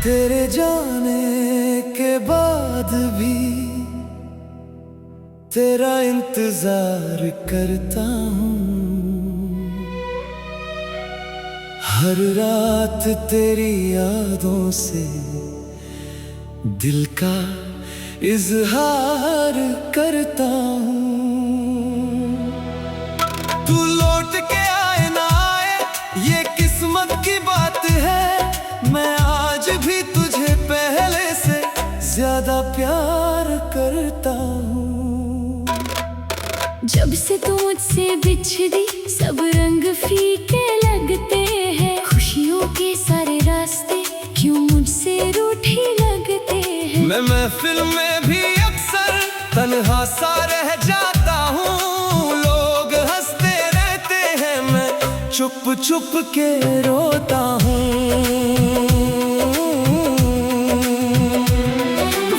तेरे जाने के बाद भी तेरा इंतजार करता हूँ। हर रात तेरी यादों से दिल का इजहार करता हूँ। तू लौट के आए ना आए ये किस्मत की बात है। मैं आज भी तुझे पहले से ज्यादा प्यार करता हूँ। जब से तू मुझसे बिछड़ी सब रंग फीके लगते हैं। खुशियों के सारे रास्ते क्यों मुझसे रूठी लगते हैं। मैं महफिल में भी अक्सर तन्हा सा रह जाता हूँ। लोग हंसते रहते हैं मैं चुप चुप के रोता हूँ।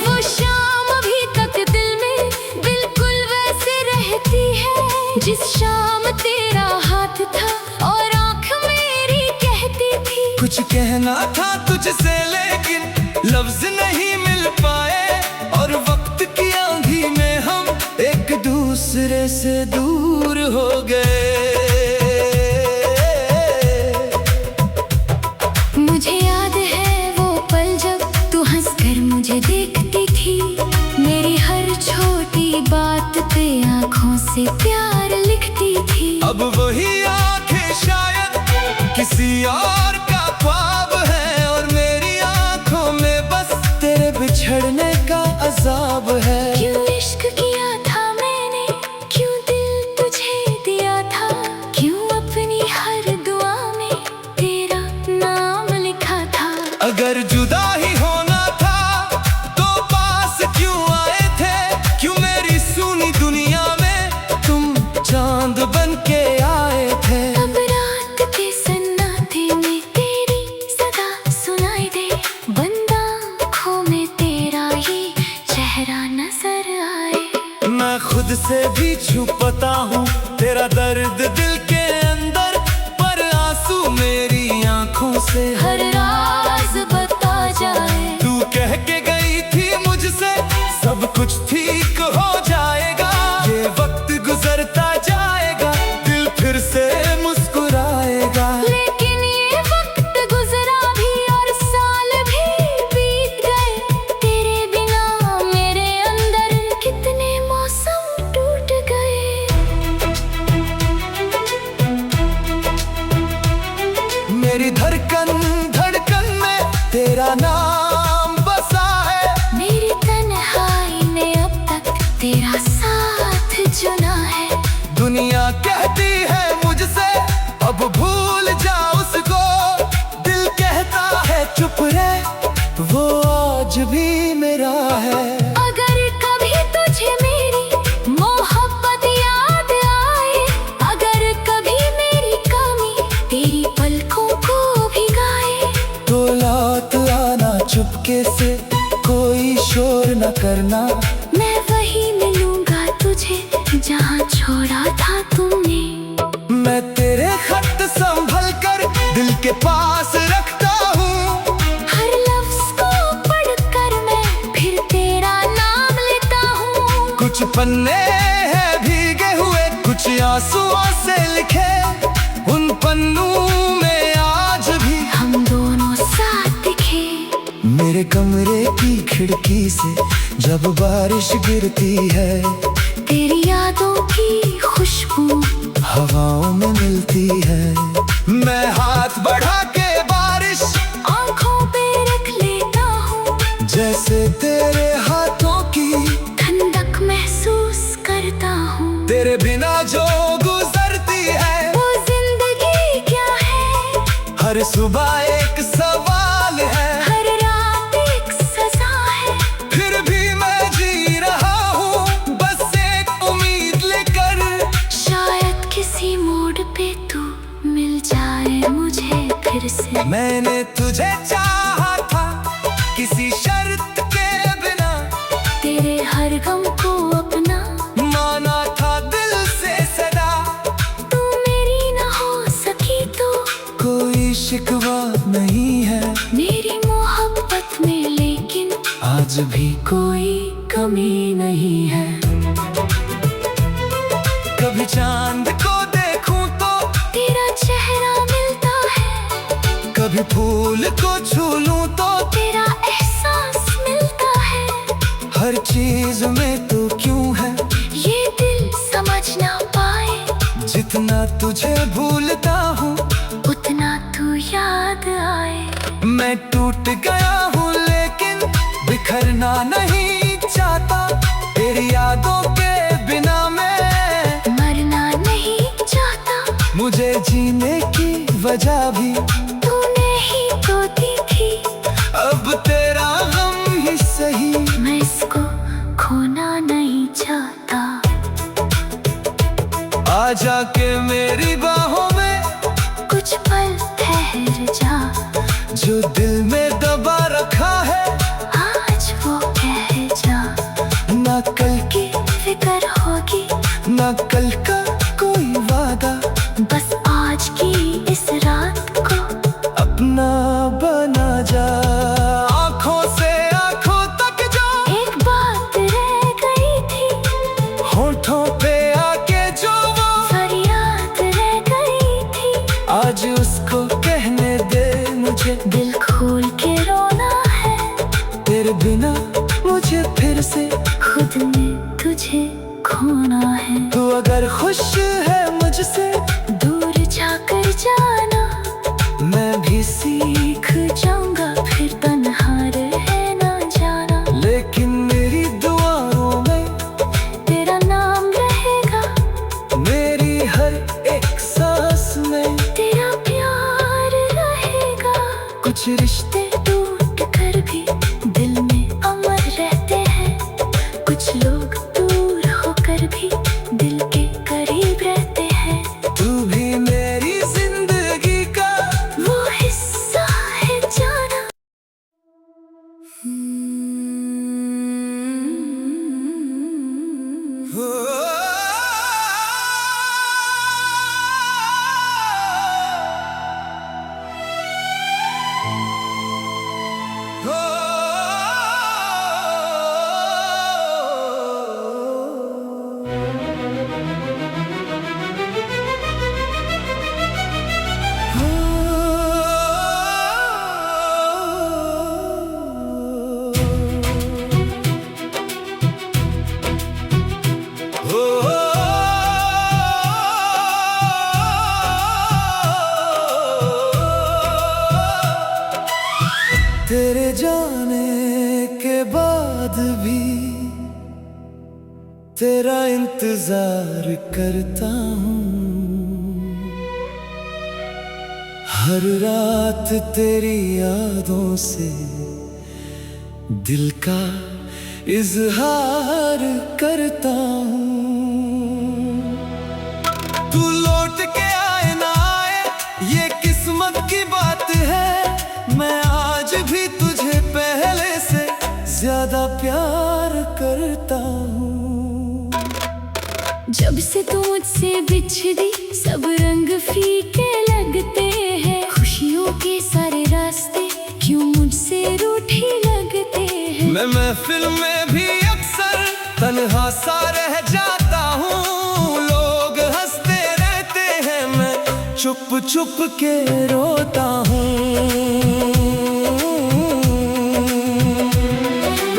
वो शाम अभी तक दिल में बिल्कुल वैसे रहती है जिस शाम तेरा हाथ था और आँख मेरी कहती थी। कुछ कहना था तुझसे लेकिन लफ्ज नहीं मिल पाए और वक्त की आंधी में हम एक दूसरे से दूर हो गए। मुझे याद है वो पल जब तू हंसकर मुझे देखती थी। मेरी हर छोटी बात पे आँखों से प्यार लिखती थी। अब वही आंखें शायद किसी और का ख्वाब है और मेरी आंखों में बस तेरे बिछड़ने का अजाब है। क्यों इश्क किया था मैंने, क्यों दिल तुझे दिया था, क्यों अपनी हर दुआ में तेरा नाम लिखा था। अगर जुदा ही होना था तो पास क्यों आए थे। क्यों मेरी सुनी दुनिया में तुम चांद बन के आए थे। अब रात के सन्नाटे में तेरी सदा सुनाई दे। बंद आँखों में तेरा ही चेहरा नजर आए। मैं खुद से भी छुपाता हूँ तेरा दर्द दिल के अंदर, पर आंसू मेरी आंखों से हर राज बता जाए। तू कह के गई थी मुझसे सब कुछ ठीक हो जाएगा। ये वक्त गुजरता जाएगा दिल फिर से मुस्कुराएगा। लेकिन ये वक्त गुजरा भी और साल भी बीत गए। तेरे बिना मेरे अंदर कितने मौसम टूट गए। मेरी धड़कन धड़कन में तेरा नाम बसा है। मेरी तन्हाई ने अब तक तेरा साथ चुना है। दुनिया कहती है मुझसे अब भूल जा उसको। दिल कहता है चुप रह वो आज भी मेरा है। अगर कभी तुझे मेरी मोहब्बत याद आए, अगर कभी मेरी कमी तेरी पलकों को भिगाए, तो लौट आना चुपके से कोई शोर न करना। मैं वही मिलूंगा तुझे जहाँ छोड़ा था तुमने। मैं तेरे खत संभल कर दिल के पास रखता हूँ। हर लफ्ज को पढ़कर मैं फिर तेरा नाम लेता हूँ। कुछ पन्ने हैं भीगे हुए कुछ आंसुओं से लिखे। उन पन्नों में आज भी हम दोनों साथ दिखे। मेरे कमरे की खिड़की से जब बारिश गिरती है, तेरी यादों की खुशबू हवाओं में मिलती है। मैं हाथ बढ़ा के बारिश आँखों पे रख लेता हूँ। जैसे तेरे हाथों की ठंडक महसूस करता हूँ। तेरे बिना जो गुजरती है वो जिंदगी क्या है। हर सुबह एक सवाल है। हर रात एक सजा है। फिर भी मैं जी रहा हूँ बस एक उम्मीद लेकर। शायद किसी मोड़ पे तू मिल जाए मुझे फिर से। मैंने तुझे चाहा था किसी शर्त के बिना। तेरे हर गम को अपना माना था दिल से सदा। तू मेरी ना हो सकी तो कोई शिकवा नहीं है। मेरी मोहब्बत आज भी कोई कमी नहीं है। कभी चांद को देखूं तो तेरा चेहरा मिलता है, कभी फूल को छू लूं तो तेरा एहसास मिलता है। हर चीज में तू क्यों है ये दिल समझ ना पाए, जितना तुझे भूलता हूँ उतना तू याद आए। मैं टूट गया हूँ लेकिन बिखरना नहीं चाहता, तेरी यादों के बिना मैं मरना नहीं चाहता। मुझे जीने की वजह भी तूने ही तो दी थी, अब तेरा गम ही सही, मैं इसको खोना नहीं चाहता। आ जाके मेरी बाहों में कुछ पल ठहर जा, जो दिल में दबा रखा है आज वो कह जा। ना कल की फिक्र होगी ना कल का कोई वादा, बस आज की इस रात को अपना बना जा। आँखों से आँखों तक जो एक बात रह गई थी, होठों पे आके जो वो फरियाद रह गई थी। आज उसको कहने दे मुझे, दिल खोल के रोना है, तेरे बिना मुझे फिर से खुद में तुझे खोना है। तू अगर खुश है मुझसे दूर जाकर जाना, मैं भी सीख जाऊंगा फिर तन्हा रह ना जाना। लेकिन मेरी दुआओं में तेरा नाम रहेगा, मेरी हर एक सांस में तेरा प्यार रहेगा। कुछ रिश्ते टूट कर भी दिल में अमर रहते हैं, कुछ लोग दूर होकर भी दिल के करीब रहते हैं। तू भी मेरी जिंदगी का वो हिस्सा है जाना। हो। तेरे जाने के बाद भी तेरा इंतजार करता हूँ, हर रात तेरी यादों से दिल का इजहार करता हूँ। तू लौट के आए ना आए ये किस्मत की बात है, मैं आज भी तुझे पहले से ज्यादा प्यार करता हूँ। जब से तू मुझसे बिछड़ी सब रंग फीके लगते हैं, खुशियों के सारे रास्ते क्यों मुझसे रूठी लगते हैं। मैं महफिल में भी अक्सर तन्हा सा रह जाता हूँ, लोग हंसते रहते हैं मैं चुप चुप के रोता हूँ।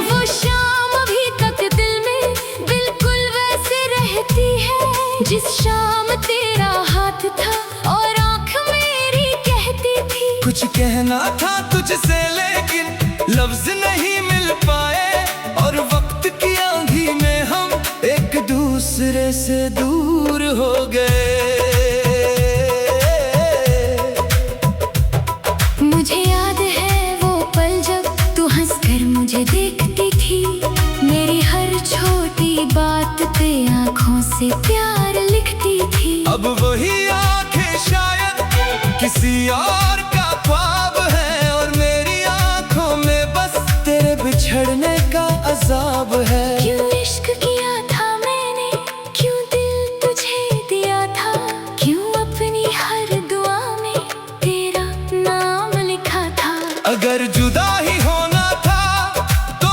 वो शाम अभी तक दिल में बिल्कुल वैसे रहती है, जिस शाम तेरा हाथ था और आँख मेरी कहती थी। कुछ कहना था तुझसे लेकिन लफ्ज नहीं मिल पाए, और वक्त की आंधी में हम एक दूसरे से दूर हो गए। मुझे याद है वो पल जब तू हंसकर मुझे देखती थी, मेरी हर छोटी बात पे आँखों से प्यार लिखती थी। अब वही आंखें शायद किसी और का ख्वाब है, और मेरी आंखों में बस तेरे बिछड़ने का अजाब है। क्यों इश्क किया था मैंने, क्यों दिल तुझे दिया था, क्यों अपनी हर दुआ में तेरा नाम लिखा था। अगर जुदा ही होना था तो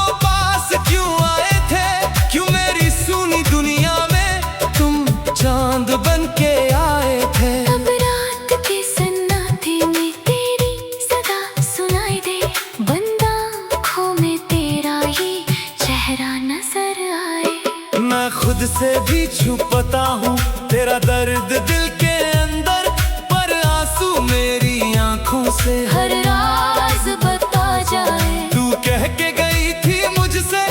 से भी छुपता हूँ तेरा दर्द दिल के अंदर, पर आंसू मेरी आंखों से हर राज बता जाए। तू कह के गई थी मुझसे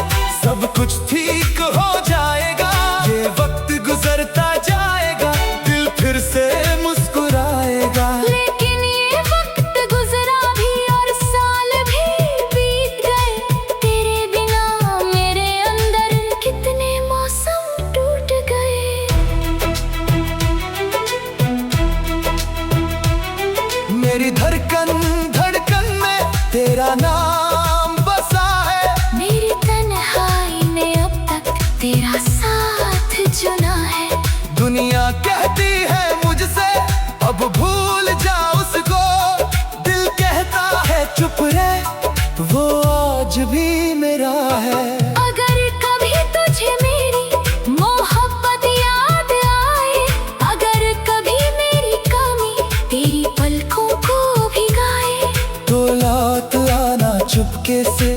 सब कुछ ठीक हो जाएगा, ये वक्त गुजरता जाएगा दिल फिर से मुस्कुराएगा। लेकिन ये वक्त गुजरा भी और साल भी बीत गए, तेरे बिना मेरे अंदर कितने मौसम टूट गए। मेरी धड़कन धड़कन में तेरा नाम बसा है, मेरी तन्हाई ने अब तक तेरा साथ चुना है। दुनिया कहती है मुझसे अब भूल जा उसको, दिल कहता है चुप रह वो आज भी मेरा है। अगर कभी तुझे मेरी मोहब्बत याद आए, अगर कभी मेरी कमी तेरी पलकों को भिगाए, तो लौट आना चुपके से,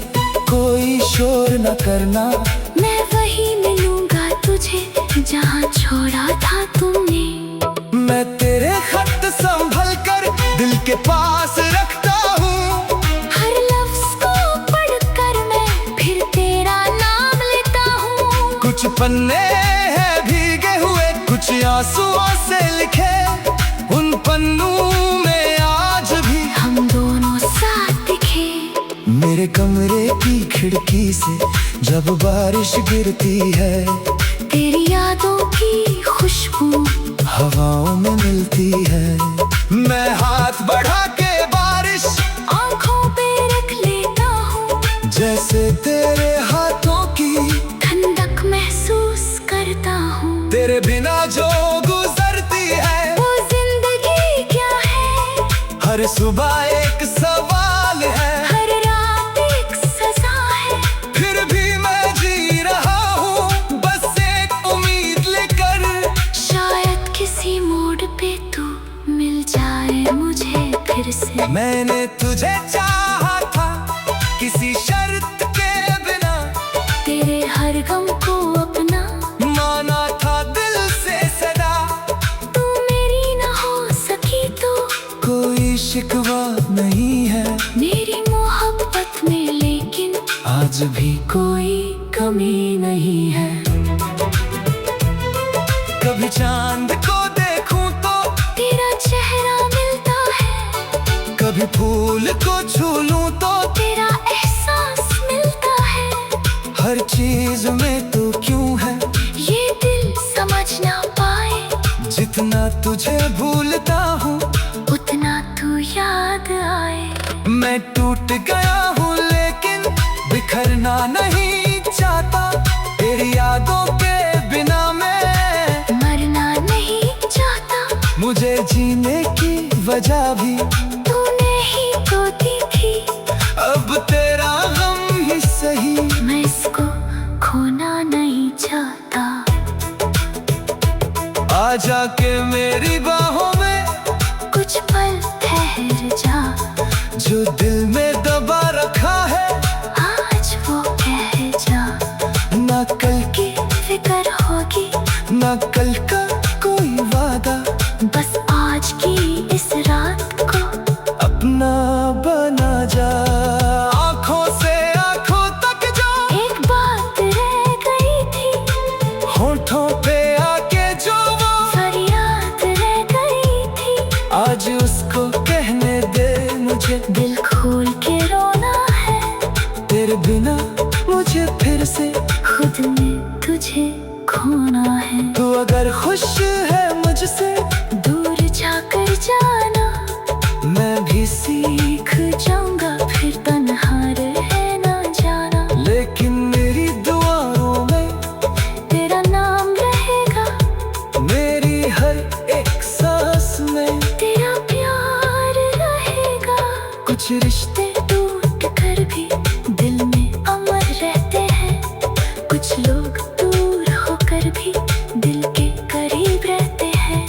कोई शोर न करना, मैं वही मिलूंगा तुझे जहाँ छोड़ा था तुमने। मैं तेरे खत संभल कर दिल के पास रखता हूँ, हर लफ्ज को पढ़कर मैं फिर तेरा नाम लेता हूँ। कुछ पन्ने हैं भीगे हुए कुछ आंसुओं से लिखे, उन पन्नों में आज भी हम दोनों साथ दिखे। मेरे कमरे की खिड़की से जब बारिश गिरती है, तेरी यादों की खुशबू हवाओं में मिलती है। मैं हाथ बढ़ा के बारिश आँखों पे रख लेता हूँ, जैसे तेरे हाथों की ठंडक महसूस करता हूँ। तेरे बिना जो गुजरती है वो जिंदगी क्या है, हर सुबह एक सवाल है, हर रात एक सजा है। फिर भी मैं जी रहा हूँ बस एक उम्मीद लेकर, शायद किसी मोड़ पे तू मिल जाए मुझे फिर से। मैंने तुझे चाहा था किसी शर्त के बिना, तेरे हर गम को अपना माना था दिल से सदा, तू मेरी ना हो सकी तो कोई शिकवा नहीं है मेरी मोहब्बत में, लेकिन आज भी कोई कमी नहीं है। कभी चांद को देखूं तो तेरा चेहरा मिलता है, कभी फूल को छू लूं तो तेरा एहसास मिलता है। हर चीज में तू क्यों है ये दिल समझ ना पाए, जितना तुझे भूलता हूँ उतना तू याद आए। मैं टूट गया हूँ लेकिन बिखरना नहीं चाहता, तेरी यादों के बिना मैं मरना नहीं चाहता। मुझे जीने की वजह भी तूने ही तो दी थी, अब तेरा गम ही सही, मैं इसको खोना नहीं चाहता। आ जाके मेरी बाहों में कुछ पल ठहर जा, जो दिल में दबा रखा है आज वो कह जा। ना कल की फिक्र होगी ना कल का कोई वादा, बस आज की इस रात को अपना बना जा। आंखों से आंखों तक जो एक बात रह गई थी, होठों पे आके जो वो फरियाद रह गई थी। आज उसको कहने दे मुझे, दिल खोल के रोना है, तेरे बिना मुझे फिर से खुद में तुझे खोना है। तू अगर खुश है मुझसे दूर जाकर जाना, मैं भी सीख जाऊंगा फिर तन्हा रह ना जाना। लेकिन मेरी दुआओं में तेरा नाम रहेगा, मेरी हर एक सांस में तेरा प्यार रहेगा। कुछ रिश्ते टूट कर भी दिल में अमर रहते हैं, कुछ लोग दूर होकर भी दिल के करीब रहते हैं।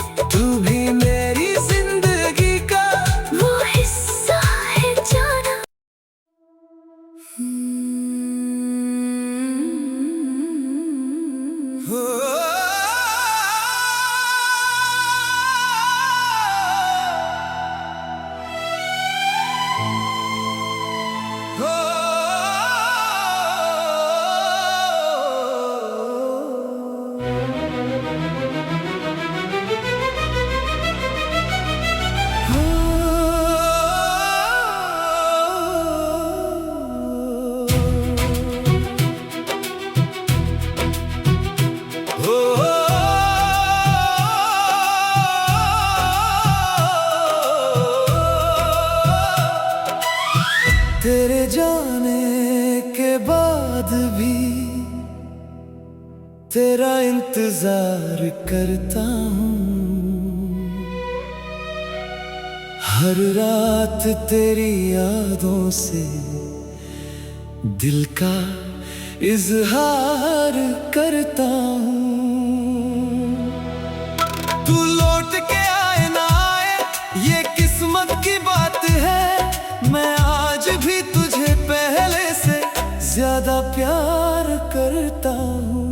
जाने के बाद भी तेरा इंतजार करता हूँ। हर रात तेरी यादों से दिल का इजहार करता हूँ। तू लौट के आए ना आए ये किस्मत की बात है। मैं आज भी तुझे पहले से ज्यादा प्यार करता हूँ।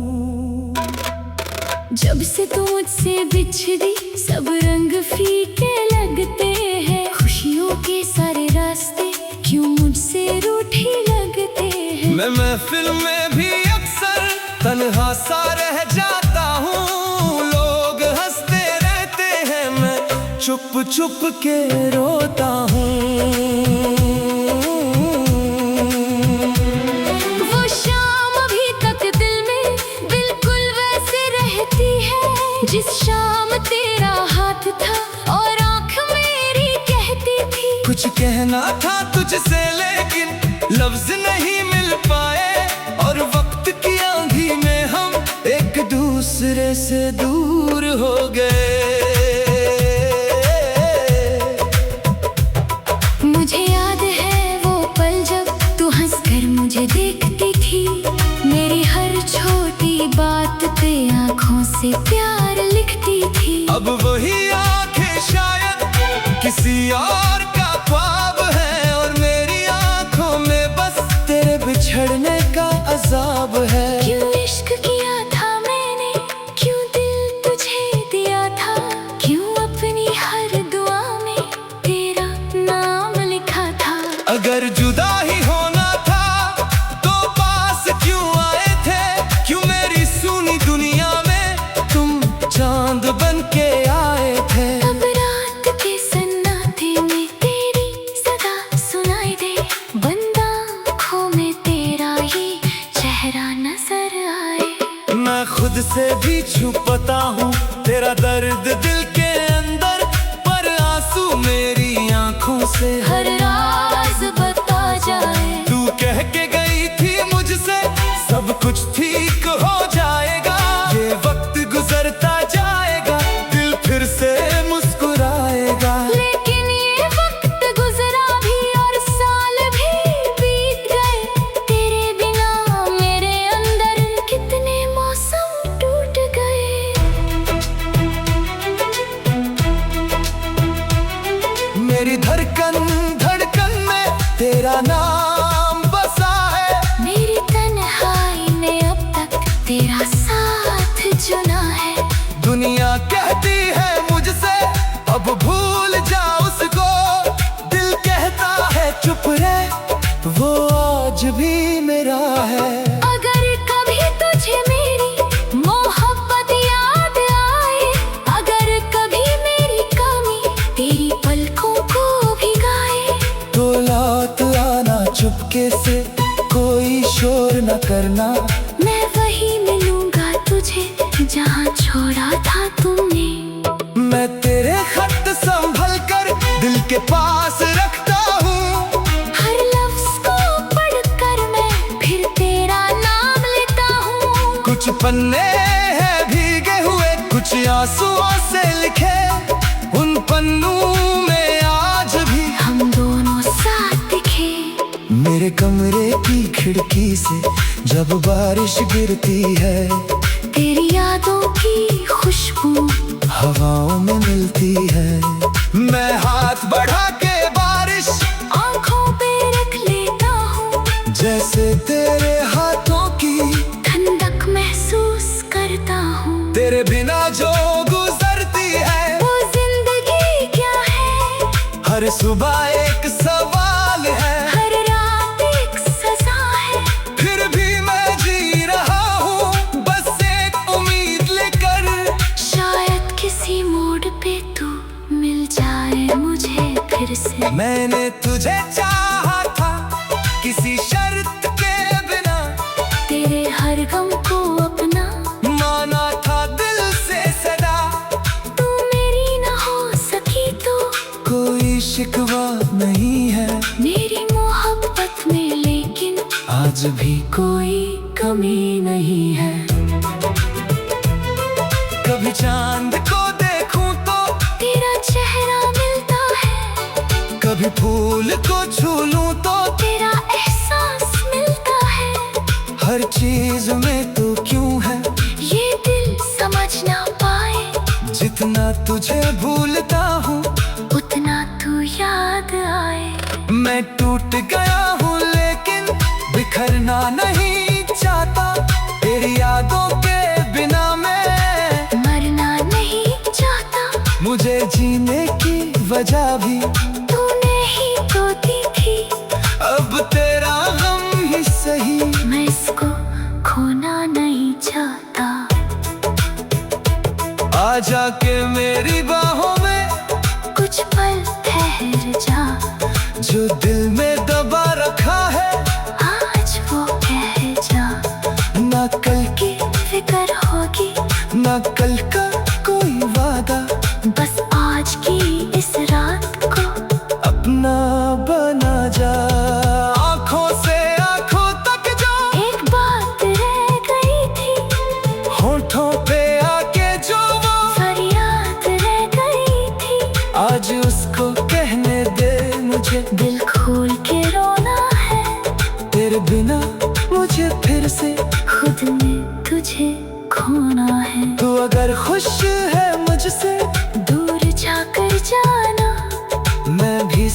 जब से तू मुझसे बिछड़ी सब रंग फीके लगते हैं। खुशियों के सारे रास्ते क्यों मुझसे रूठी लगते हैं। मैं महफिल में भी अक्सर तन्हा सा रह जाता हूँ। लोग हंसते रहते हैं मैं चुप चुप के रोता हूँ। वो शाम अभी तक दिल में बिल्कुल वैसे रहती है जिस शाम तेरा हाथ था और आँख मेरी कहती थी। कुछ कहना था तुझसे लेकिन लफ्ज नहीं मिल पाए और वक्त की आंधी में हम एक दूसरे से दूर हो गए। मुझे याद है वो पल जब तू हंसकर मुझे देखती थी। मेरी हर छोटी बात पे आँखों से प्यार लिखती थी। अब वही आंखें शायद किसी और का ख्वाब है और मेरी आंखों में बस तेरे बिछड़ने का अजाब है। क्यों इश्क किया था मैंने, क्यों दिल तुझे दिया था, क्यों अपनी हर दुआ में तेरा नाम लिखा था। अगर जुदा ही होना था तो पास क्यों आए थे। क्यों मेरी सुनी दुनिया में तुम चांद बन के आए थे। अब रात के सन्नाटे में तेरी सदा सुनाई दे। बंद आँखों में तेरा ये चेहरा नजर आए। मैं खुद से भी छुपता हूँ तेरा दर्द दिल के अंदर पर आंसू मेरी आंखों से हर राज बता जाए। तू कह के गई थी मुझसे सब कुछ ठीक हो जाएगा। ये वक्त गुजरता जाएगा दिल फिर से मुस्कुराएगा। लेकिन ये वक्त गुजरा भी और साल भी बीत गए। तेरे बिना मेरे अंदर कितने मौसम टूट गए। मेरी धड़कन में तेरा नाम बसा है। मेरी तन्हाई ने अब तक तेरा साथ चुना है। दुनिया कहती है मुझसे अब भूल जा उसको। दिल कहता है चुप रह वो आज भी मेरा है। अगर कभी तुझे मेरी मोहब्बत याद आए, अगर कभी मेरी कमी तेरी पलकों को भिगाए, तो लौट आना चुपके से कोई शोर न करना। मैं वही मिलूंगा तुझे जहाँ छोड़ा था तुमने। मैं तेरे खत संभल कर दिल के पास रखता हूँ। हर लफ्ज को पढ़कर मैं फिर तेरा नाम लेता हूँ। कुछ पन्ने हैं भीगे हुए कुछ आंसुओं से लिखे। उन पन्नों में आज भी हम दोनों साथ दिखे। मेरे कमरे की खिड़की से जब बारिश गिरती है तेरी यादों की खुशबू हवाओं में मिलती है। मैं हाथ बढ़ा के बारिश आँखों पे रख लेता हूँ। जैसे तेरे हाथों की ठंडक महसूस करता हूँ। तेरे बिना जो गुजरती है वो जिंदगी क्या है। हर सुबह एक सवाल है। हर रात एक सजा है। फिर भी मैं जी रहा हूँ बस एक उम्मीद लेकर। शायद किसी मोड़ पे तू मिल जाए मुझे फिर से। मैंने तुझे चाहा था किसी शर्त के बिना। तेरे हर गम को अपना माना था दिल से सदा। तू मेरी ना हो सकी तो कोई शिकवा नहीं है मेरी मोहब्बत में, लेकिन आज भी कोई कमी नहीं है। कभी चांद को देखूं तो तेरा चेहरा मिलता है, कभी फूल को छू लूं तो तेरा एहसास मिलता है। हर चीज में तू क्यों है ये दिल समझ ना पाए, जितना तुझे भूलता हूँ उतना तू याद आए। मैं टूट गया हूँ लेकिन बिखरना नहीं चाहता, तेरी यादों के बिना मैं मरना नहीं चाहता। मुझे जीने की वजह भी तूने ही तो दी थी, अब तेरा गम ही सही। मैं इसको खोना नहीं चाहता। आ जाके मेरी बाहों में कुछ पल ठहर जा, जो दिल में दबा रखा है आज वो कह जा। ना कल की फिक्र होगी, ना कल का कोई वादा, बस आज की इस रात को अपना बना जा। आंखों से आंखों तक जो एक बात रह गई थी, होठों पे आके जो वो फरियाद रह गई थी। आज उसको कहने दे मुझे, दिल खोल के रोना है, तेरे बिना मुझे फिर से खुद में तुझे खोना है। तू अगर खुश है मुझसे दूर जाकर जाना, मैं भी